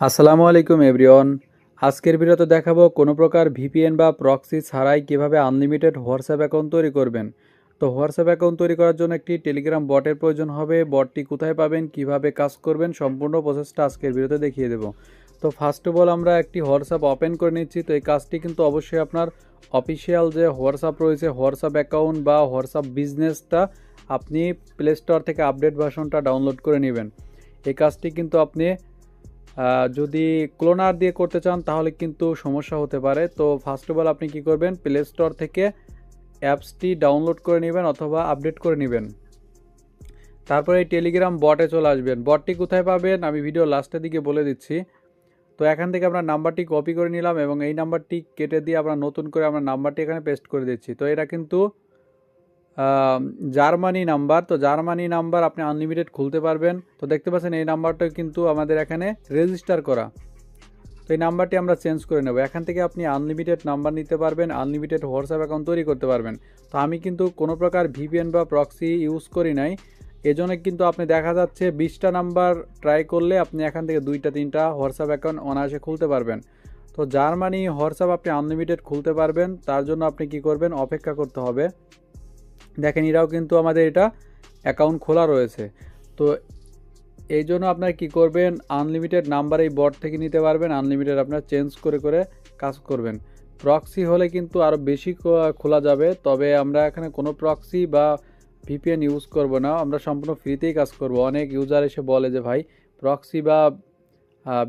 আসসালামু আলাইকুম এভরিওয়ান। আজকের ভিডিওতে দেখাবো কোনো প্রকার ভিপিএন বা প্রক্সি ছাড়াই কিভাবে আনলিমিটেড হোয়াটসঅ্যাপ অ্যাকাউন্ট তৈরি করবেন। তো হোয়াটসঅ্যাপ অ্যাকাউন্ট তৈরি করার জন্য একটি টেলিগ্রাম বটের প্রয়োজন হবে। বটটি কোথায় পাবেন, কিভাবে কাজ করবেন, সম্পূর্ণ প্রসেসটা আজকের ভিডিওতে দেখিয়ে দেবো। তো ফার্স্ট অফ অল আমরা একটি হোয়াটসঅ্যাপ ওপেন করে নিচ্ছি। তো এই কাজটি কিন্তু অবশ্যই আপনার অফিসিয়াল যে হোয়াটসঅ্যাপ রয়েছে, হোয়াটসঅ্যাপ অ্যাকাউন্ট বা হোয়াটসঅ্যাপ বিজনেসটা আপনি প্লে স্টোর থেকে আপডেট ভার্সনটা ডাউনলোড করে নেবেন। এই কাজটি কিন্তু আপনি যদি ক্লোনার দিয়ে করতে চান তাহলে কিন্তু সমস্যা হতে পারে। তো ফার্স্ট অফ অল আপনি কি করবেন, প্লে স্টোর থেকে অ্যাপসটি ডাউনলোড করে নেবেন অথবা আপডেট করে নেবেন। তারপরে এই টেলিগ্রাম বটে চলে আসবেন। বটটি কোথায় পাবেন আমি ভিডিও লাস্টের দিকে বলে দিচ্ছি। তো এখান থেকে আমরা নাম্বারটি কপি করে নিলাম এবং এই নাম্বারটি কেটে দিয়ে আমরা নতুন করে আমরা নাম্বারটি এখানে পেস্ট করে দিচ্ছি। তো এটা কিন্তু জার্মানি নাম্বার। তো জার্মানি নাম্বার আপনি আনলিমিটেড খুলতে পারবেন। তো দেখতে পাচ্ছেন এই নাম্বারটা কিন্তু আমাদের এখানে রেজিস্টার করা। তো এই নাম্বারটি আমরা চেঞ্জ করে নেব। এখান থেকে আপনি আনলিমিটেড নাম্বার নিতে পারবেন, আনলিমিটেড হোয়াটসঅ্যাপ অ্যাকাউন্ট তৈরি করতে পারবেন। তো আমি কিন্তু কোনো প্রকার ভিপিএন বা প্রক্সি ইউজ করি নাই, এজন্য কিন্তু আপনি দেখা যাচ্ছে 20টা নাম্বার ট্রাই করলে আপনি এখান থেকে 2টা 3টা হোয়াটসঅ্যাপ অ্যাকাউন্ট অনায়াসে খুলতে পারবেন। তো জার্মানি হোয়াটসঅ্যাপ আপনি আনলিমিটেড খুলতে পারবেন, তার জন্য আপনি কি করবেন, অপেক্ষা করতে হবে। দেখেন এরাও কিন্তু আমাদের এটা অ্যাকাউন্ট খোলা রয়েছে। তো এই জন্য আপনার কি করবেন, আনলিমিটেড নাম্বার এই বট থেকে নিতে পারবেন, আনলিমিটেড আপনার চেঞ্জ করে করে কাজ করবেন। প্রক্সি হলে কিন্তু আরও বেশি খোলা যাবে, তবে আমরা এখানে কোনো প্রক্সি বা ভিপিএন ইউজ করব না, আমরা সম্পূর্ণ ফ্রিতেই কাজ করব। অনেক ইউজার এসে বলে যে ভাই প্রক্সি বা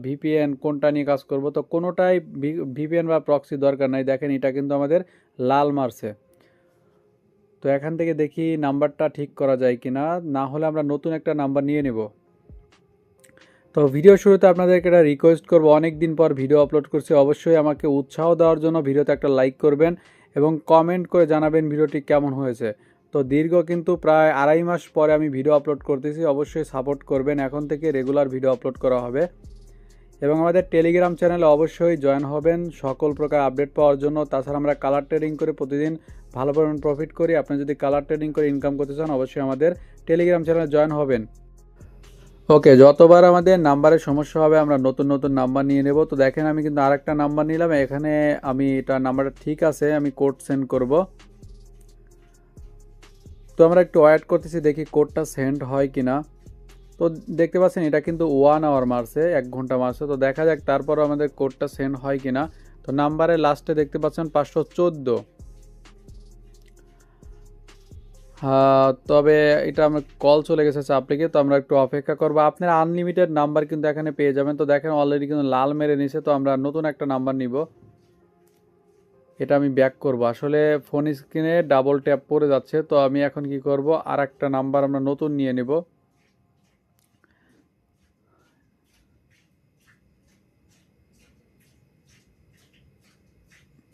ভিপিএন কোনটা নিয়ে কাজ করব, তো কোনোটাই ভিপিএন বা প্রক্সি দরকার নাই। দেখেন এটা কিন্তু আমাদের লাল মারছে। তো এখান থেকে দেখি নাম্বারটা ঠিক করা যায় কি না, না হলে আমরা নতুন একটা নাম্বার নিয়ে নেব। তো ভিডিও শুরুতে আপনাদেরকে একটা রিকোয়েস্ট করব, অনেক দিন পর ভিডিও আপলোড করছি, অবশ্যই আমাকে উৎসাহ দেওয়ার জন্য ভিডিওতে একটা লাইক করবেন এবং কমেন্ট করে জানাবেন ভিডিওটি কেমন হয়েছে। তো দীর্ঘ কিন্তু প্রায় 2.5 মাস পরে আমি ভিডিও আপলোড করতেছি, অবশ্যই সাপোর্ট করবেন। এখন থেকে রেগুলার ভিডিও আপলোড করা হবে এবং আমাদের টেলিগ্রাম চ্যানেলে অবশ্যই জয়েন হবেন সকল প্রকার আপডেট পাওয়ার জন্য। তাছাড়া আমরা কালার ট্রেডিং করে প্রতিদিন ভালো পরিমাণ প্রফিট করি। আপনি যদি কালার ট্রেডিং করে ইনকাম করতে চান অবশ্যই আমাদের টেলিগ্রাম চ্যানেলে জয়েন হবেন। ওকে, যতবার আমাদের নাম্বারের সমস্যা হবে আমরা নতুন নতুন নাম্বার নিয়ে নেব। তো দেখেন আমি কিন্তু আরেকটা নাম্বার নিলাম, এখানে আমি এটা নাম্বারটা ঠিক আছে, আমি কোড সেন্ড করব। তো আমরা একটু ওয়েট করতেছি, দেখি কোডটা সেন্ড হয় কিনা। তো দেখতে পাচ্ছেন এটা কিন্তু 1 আওয়ার মারছে, 1 ঘন্টা মারছে। তো দেখা যাক তারপর আমাদের কোডটা সেন্ড হয় কিনা। তো নাম্বারের লাস্টে দেখতে পাচ্ছেন 514। তবে এটা আমরা কল চলে গেছে চাপলিকে, তো আমরা একটু অপেক্ষা করবো। আপনার আনলিমিটেড নাম্বার কিন্তু এখানে পেয়ে যাবেন। তো দেখেন অলরেডি কিন্তু লাল মেরে নিছে, তো আমরা নতুন একটা নাম্বার নিব। এটা আমি ব্যাক করব, আসলে ফোন স্ক্রিনে ডাবল ট্যাপ পড়ে যাচ্ছে। তো আমি এখন কি করব, আর একটা নাম্বার আমরা নতুন নিয়ে নেব।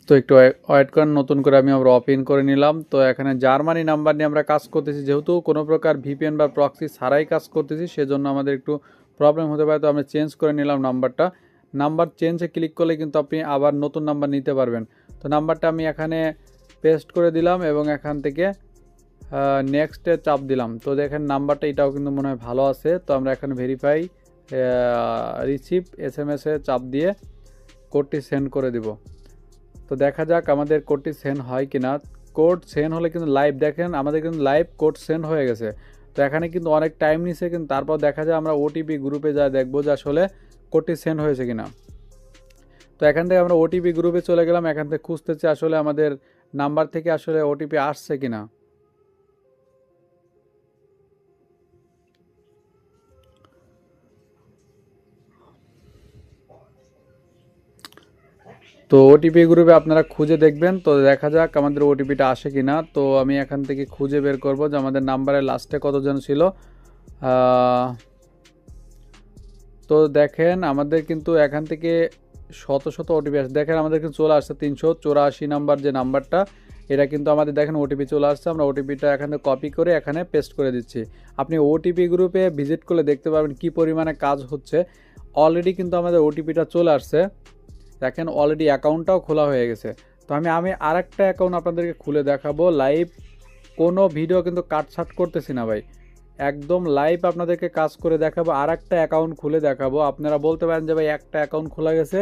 তো একটু ওয়েট করেন, নতুন করে আমরা ওপেন করে নিলাম। তো এখানে জার্মানি নাম্বার নিয়ে আমরা কাজ করতেছি, যেহেতু কোনো প্রকার ভিপিএন বা প্রক্সি ছাড়াই কাজ করতেছি সেজন্য আমাদের একটু প্রবলেম হতে পারে। তো আমরা চেঞ্জ করে নিলাম নাম্বারটা। নাম্বার চেঞ্জে ক্লিক করলে কিন্তু আপনি আবার নতুন নাম্বার নিতে পারবেন। তো নাম্বারটা আমি এখানে পেস্ট করে দিলাম এবং এখান থেকে নেক্সটে চাপ দিলাম। তো দেখেন নাম্বারটা এটাও কিন্তু মনে হয় ভালো আছে। তো আমরা এখানে ভেরিফাই রিসিভ SMS-এ চাপ দিয়ে কোডটি সেন্ড করে দিব। তো দেখা যাক আমাদের কোডটি সেন্ড হয় কিনা। কোড সেন্ড হলে কিন্তু লাইভ, দেখেন আমাদের কিন্তু লাইভ কোড সেন্ড হয়ে গেছে। তো এখানে কিন্তু অনেক টাইম নিছে, কিন্তু তারপর দেখা যায় আমরা ওটিপি গ্রুপে যা দেখবো যে আসলে কোডটি সেন্ড হয়েছে কিনা। তো এখান থেকে আমরা ওটিপি গ্রুপে চলে গেলাম, এখান থেকে খুঁজতেছি আসলে আমাদের নাম্বার থেকে আসলে ওটিপি আসছে কিনা। তো ওটিপি গ্রুপে আপনারা খুঁজে দেখবেন, তো দেখা যাক আমাদের ওটিপিটা আসে কিনা। তো আমি এখান থেকে খুঁজে বের করব যে আমাদের নাম্বারের লাস্টে কতজন ছিল। তো দেখেন আমাদের কিন্তু এখান থেকে শত শত ওটিপি আসছে। দেখেন আমাদের কিন্তু চলে আসছে 384 নাম্বার যে নাম্বারটা, এটা কিন্তু আমাদের দেখেন ওটিপি চলে আসছে। আমরা ওটিপিটা এখানে কপি করে এখানে পেস্ট করে দিচ্ছি। আপনি ওটিপি গ্রুপে ভিজিট করলে দেখতে পাবেন কি পরিমাণে কাজ হচ্ছে। অলরেডি কিন্তু আমাদের ওটিপিটা চলে আসছে, দেখেন অলরেডি অ্যাকাউন্টটাও খোলা হয়ে গেছে। তো আমি আরেকটা অ্যাকাউন্ট আপনাদেরকে খুলে দেখাবো লাইভ, কোনো ভিডিও কিন্তু কাটছাট করতেছি না ভাই। একদম লাইভ আপনাদেরকে কাজ করে দেখাবো, আর একটা অ্যাকাউন্ট খুলে দেখাবো। আপনারা বলতে পারেন যে ভাই একটা অ্যাকাউন্ট খোলা গেছে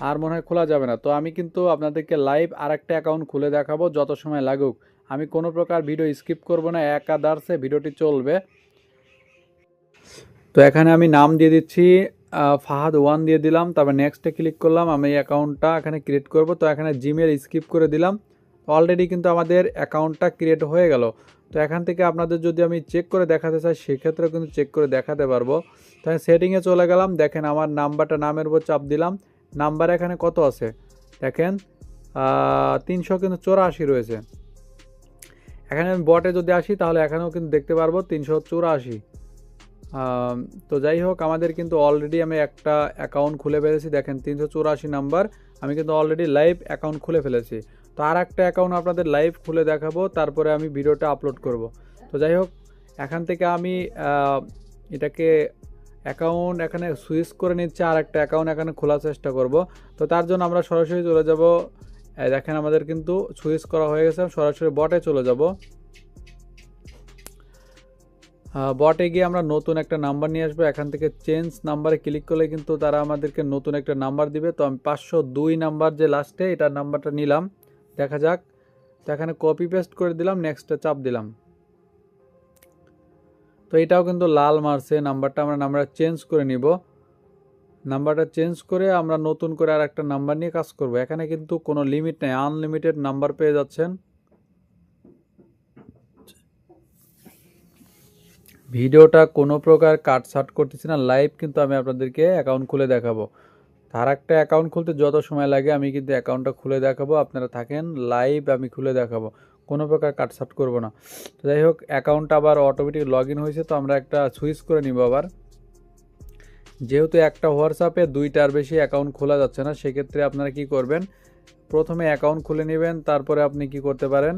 আর মনে হয় খোলা যাবে না, তো আমি কিন্তু আপনাদেরকে লাইভ আর একটা অ্যাকাউন্ট খুলে দেখাবো যত সময় লাগুক। আমি কোনো প্রকার ভিডিও স্কিপ করব না, একাদার্সে ভিডিওটি চলবে। তো এখানে আমি নাম দিয়ে দিচ্ছি, ফাহাদ 1 দিয়ে দিলাম, তারপর নেক্সটে ক্লিক করলাম। আমি এই অ্যাকাউন্টটা এখানে ক্রিয়েট করব, তো এখানে জিমেল স্কিপ করে দিলাম। অলরেডি কিন্তু আমাদের অ্যাকাউন্টটা ক্রিয়েট হয়ে গেল। তো এখান থেকে আপনাদের যদি আমি চেক করে দেখাতে চাই সেক্ষেত্রেও কিন্তু চেক করে দেখাতে পারবো। তাই সেটিংয়ে চলে গেলাম, দেখেন আমার নাম্বারটা, নামের উপর চাপ দিলাম। নাম্বার এখানে কত আছে দেখেন, 384 রয়েছে। এখানে আমি বটে যদি আসি তাহলে এখানেও কিন্তু দেখতে পারবো 384। তো যাই হোক, আমাদের কিন্তু অলরেডি আমি একটা অ্যাকাউন্ট খুলে ফেলেছি, দেখেন 384 নাম্বার, আমি কিন্তু অলরেডি লাইভ অ্যাকাউন্ট খুলে ফেলেছি। তো আর একটা অ্যাকাউন্ট আপনাদের লাইভ খুলে দেখাবো, তারপরে আমি ভিডিওটা আপলোড করব। তো যাই হোক, এখান থেকে আমি এটাকে অ্যাকাউন্ট এখানে সুইচ করে নিচ্ছে, আর একটা অ্যাকাউন্ট এখানে খোলার চেষ্টা করব। তো তার জন্য আমরা সরাসরি চলে যাব, দেখেন আমাদের কিন্তু সুইচ করা হয়ে গেছে, সরাসরি বটে চলে যাব। বটে গিয়ে আমরা নতুন একটা নাম্বার নিয়ে আসবো, এখান থেকে চেঞ্জ নাম্বারে ক্লিক করলে কিন্তু তারা আমাদেরকে নতুন একটা নাম্বার দিবে। তো আমি 502 নাম্বার যে লাস্টে, এটার নাম্বারটা নিলাম, দেখা যাক। তো এখানে কপি পেস্ট করে দিলাম, নেক্সটে চাপ দিলাম। তো এটাও কিন্তু লাল মারছে নাম্বারটা, আমরা নাম্বারটা চেঞ্জ করে নিব। নাম্বারটা চেঞ্জ করে আমরা নতুন করে আর একটা নাম্বার নিয়ে কাজ করব। এখানে কিন্তু কোনো লিমিট নেই, আনলিমিটেড নাম্বার পেয়ে যাচ্ছেন। ভিডিওটা কোনো প্রকার কাটছাট করতেছি না, লাইভ কিন্তু আমি আপনাদেরকে অ্যাকাউন্ট খুলে দেখাবো। তার একটা অ্যাকাউন্ট খুলতে যত সময় লাগে আমি কিন্তু অ্যাকাউন্টটা খুলে দেখাবো, আপনারা থাকেন লাইভ, আমি খুলে দেখাবো, কোনো প্রকার কাটছাট করব না। তো যাই হোক, অ্যাকাউন্টটা আবার অটোমেটিক লগ ইন হয়েছে, তো আমরা একটা সুইচ করে নিব আবার। যেহেতু একটা হোয়াটসঅ্যাপে 2টার বেশি অ্যাকাউন্ট খোলা যাচ্ছে না, সেক্ষেত্রে আপনারা কি করবেন, প্রথমে অ্যাকাউন্ট খুলে নেবেন, তারপরে আপনি কি করতে পারেন,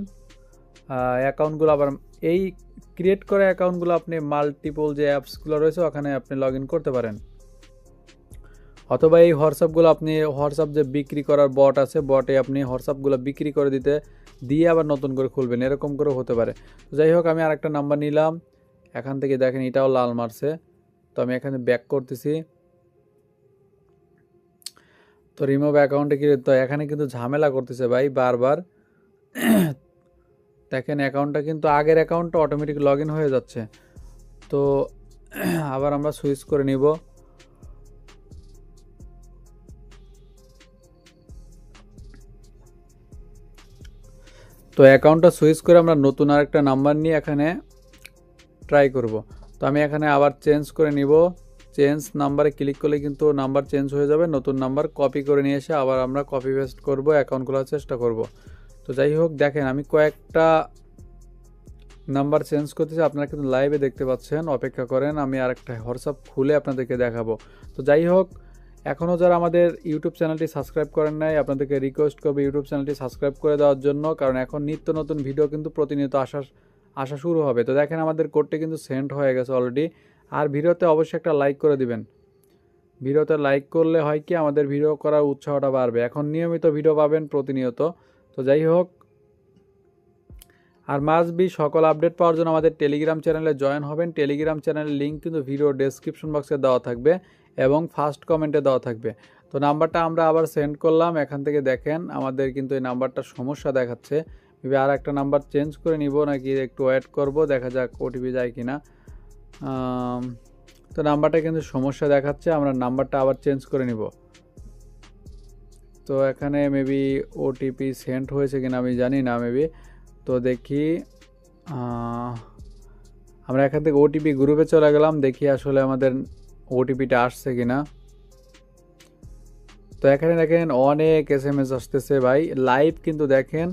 অ্যাকাউন্টগুলো আবার এই ক্রিয়েট করা অ্যাকাউন্টগুলো আপনি মাল্টিপল যে অ্যাপসগুলো রয়েছে ওখানে আপনি লগ ইন করতে পারেন। অথবা এই হোয়াটসঅ্যাপগুলো আপনি, হোয়াটসঅ্যাপ যে বিক্রি করার বট আছে, বটে আপনি হোয়াটসঅ্যাপগুলো বিক্রি করে দিয়ে আবার নতুন করে খুলবেন, এরকম করে হতে পারে। তো যাই হোক, আমি আরেকটা নাম্বার নিলাম, এখান থেকে দেখেন এটাও লাল মারছে। তো আমি এখানে ব্যাক করতেছি, তো রিমুভ অ্যাকাউন্টে কি, তো এখানে কিন্তু ঝামেলা করতেছে ভাই বারবার। দেখেন অ্যাকাউন্টটা কিন্তু আগের অ্যাকাউন্টটা অটোমেটিক লগ ইন হয়ে যাচ্ছে। তো আবার আমরা সুইচ করে নিব। তো অ্যাকাউন্টটা সুইচ করে আমরা নতুন আরেকটা নাম্বার নিয়ে এখানে ট্রাই করব। তো আমি এখানে আবার চেঞ্জ করে নিব, চেঞ্জ নাম্বারে ক্লিক করলে কিন্তু নাম্বার চেঞ্জ হয়ে যাবে, নতুন নাম্বার কপি করে নিয়ে এসে আবার আমরা কপি পেস্ট করব, অ্যাকাউন্ট খোলার চেষ্টা করব। তো যাই হোক, দেখেন আমি কয়েকটা নাম্বার চেঞ্জ করতেছি, আপনারা কিন্তু লাইভে দেখতে পাচ্ছেন, অপেক্ষা করেন, আমি আরেকটা হোয়াটসঅ্যাপ খুলে আপনাদেরকে দেখাবো। তো যাই হোক, এখনও যারা আমাদের ইউটিউব চ্যানেলটি সাবস্ক্রাইব করেন নাই, আপনাদেরকে রিকোয়েস্ট করবো ইউটিউব চ্যানেলটি সাবস্ক্রাইব করে দেওয়ার জন্য, কারণ এখন নিত্য নতুন ভিডিও কিন্তু প্রতিনিয়ত আসা শুরু হবে। তো দেখেন আমাদের কোডটি কিন্তু সেন্ড হয়ে গেছে অলরেডি। আর ভিডিওতে অবশ্যই একটা লাইক করে দিবেন, ভিডিওতে লাইক করলে হয় কি আমাদের ভিডিও করার উৎসাহটা বাড়বে, এখন নিয়মিত ভিডিও পাবেন প্রতিনিয়ত। তো যাই হোক, আর মাস্ট বি সকল আপডেট পাওয়ার জন্য আমাদের টেলিগ্রাম চ্যানেলে জয়েন হবেন। টেলিগ্রাম চ্যানেলের লিঙ্ক কিন্তু ভিডিও ডেসক্রিপশন বক্সে দেওয়া থাকবে এবং ফার্স্ট কমেন্টে দেওয়া থাকবে। তো নাম্বারটা আমরা আবার সেন্ড করলাম, এখান থেকে দেখেন আমাদের কিন্তু এই নাম্বারটা সমস্যা দেখাচ্ছে। মেবি আর একটা নাম্বার চেঞ্জ করে নিব নাকি একটু ওয়েট করব, দেখা যাক ওটিপি যায় কিনা। তো নাম্বারটা কিন্তু সমস্যা দেখাচ্ছে, আমরা নাম্বারটা আবার চেঞ্জ করে নিব। তো এখানে মেবি ওটিপি সেন্ড হয়েছে কিনা আমি জানি না, মেবি। তো দেখি, আমরা এখান থেকে ওটিপি গ্রুপে চলে গেলাম, দেখি আসলে আমাদের ওটিপিটা আসছে কিনা। তো এখানে দেখেন অনেক এসএমএস আসতেছে ভাই, লাইভ কিন্তু দেখেন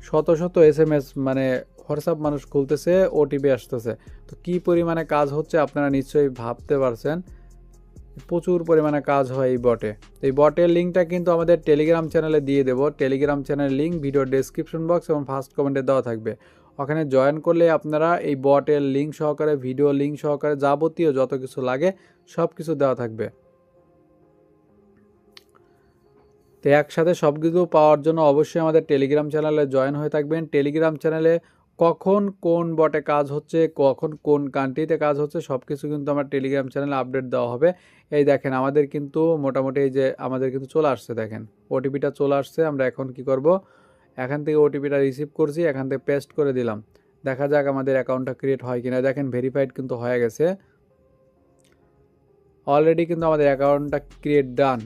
শত শত এসএমএস, মানে হোয়াটসঅ্যাপ মানুষ খুলতেছে, ওটিপি আসতেছে। তো কি পরিমাণে কাজ হচ্ছে আপনারা নিশ্চয়ই ভাবতে পারছেন, প্রচুর পরিমাণে কাজ হয় এই বটে। এই বটের লিঙ্কটা কিন্তু আমাদের টেলিগ্রাম চ্যানেলে দিয়ে দেবো, টেলিগ্রাম চ্যানেলের লিঙ্ক ভিডিও ডেসক্রিপশন বক্স এবং ফার্স্ট কমেন্টে দেওয়া থাকবে। ওখানে জয়েন করলে আপনারা এই বটের লিঙ্ক সহকারে, ভিডিও লিঙ্ক সহকারে, যাবতীয় যত কিছু লাগে সব কিছু দেওয়া থাকবে। তো একসাথে সব কিছু পাওয়ার জন্য অবশ্যই আমাদের টেলিগ্রাম চ্যানেলে জয়েন হয়ে থাকবেন। টেলিগ্রাম চ্যানেলে কখন কোন বটে কাজ হচ্ছে, কখন কোন কান্ট্রিতে কাজ হচ্ছে সব কিছু কিন্তু আমার টেলিগ্রাম চ্যানেলে আপডেট দেওয়া হবে। এই দেখেন আমাদের কিন্তু মোটামুটি এই যে আমাদের কিন্তু চলে আসছে, দেখেন ওটিপিটা চলে আসছে। আমরা এখন কি করব, এখান থেকে ওটিপিটা রিসিভ করছি, এখান থেকে পেস্ট করে দিলাম। দেখা যাক আমাদের অ্যাকাউন্টটা ক্রিয়েট হয় কিনা। দেখেন ভেরিফাইড কিন্তু হয়ে গেছে অলরেডি, কিন্তু আমাদের অ্যাকাউন্টটা ক্রিয়েট ডান।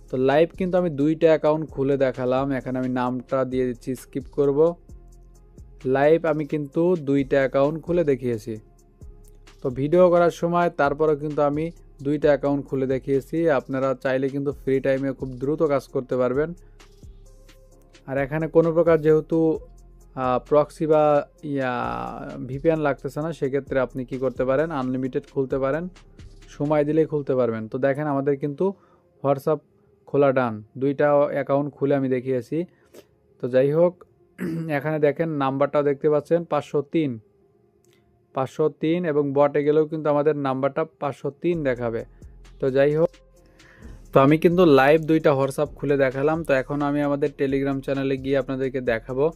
তো লাইভ কিন্তু আমি 2টা অ্যাকাউন্ট খুলে দেখালাম। এখানে আমি নামটা দিয়ে দিচ্ছি, স্কিপ করব। লাইভ আমি কিন্তু 2টা অ্যাকাউন্ট খুলে দেখিয়েছি। তো ভিডিও করার সময় তারপরেও কিন্তু আমি 2টা অ্যাকাউন্ট খুলে দেখিয়েছি। আপনারা চাইলে কিন্তু ফ্রি টাইমে খুব দ্রুত কাজ করতে পারবেন। আর এখানে কোনো প্রকার যেহেতু প্রক্সি বা ভিপিএন লাগতেছে না, সেক্ষেত্রে আপনি কি করতে পারেন, আনলিমিটেড খুলতে পারেন, সময় দিলেই খুলতে পারবেন। তো দেখেন আমাদের কিন্তু হোয়াটসঅ্যাপ খোলা ডান, 2টা অ্যাকাউন্ট খুলে আমি দেখিয়েছি। তো যাই হোক, এখানে দেখেন নাম্বারটাও দেখতে পাচ্ছেন 503 এবং বটে গেলেও কিন্তু আমাদের নাম্বারটা 503 দেখাবে। তো যাই হোক, তো আমি কিন্তু লাইভ 2টা হোয়াটসঅ্যাপ খুলে দেখালাম। তো এখন আমি আমাদের টেলিগ্রাম চ্যানেলে গিয়ে আপনাদেরকে দেখাবো।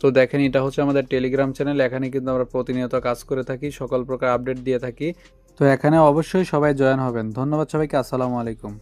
তো দেখেন এটা হচ্ছে আমাদের টেলিগ্রাম চ্যানেল। এখানে কিন্তু আমরা প্রতিনিয়ত কাজ করে থাকি, সকল প্রকার আপডেট দিয়ে থাকি। তো এখানে অবশ্যই সবাই জয়েন হবেন। ধন্যবাদ সবাইকে, আসসালামু আলাইকুম।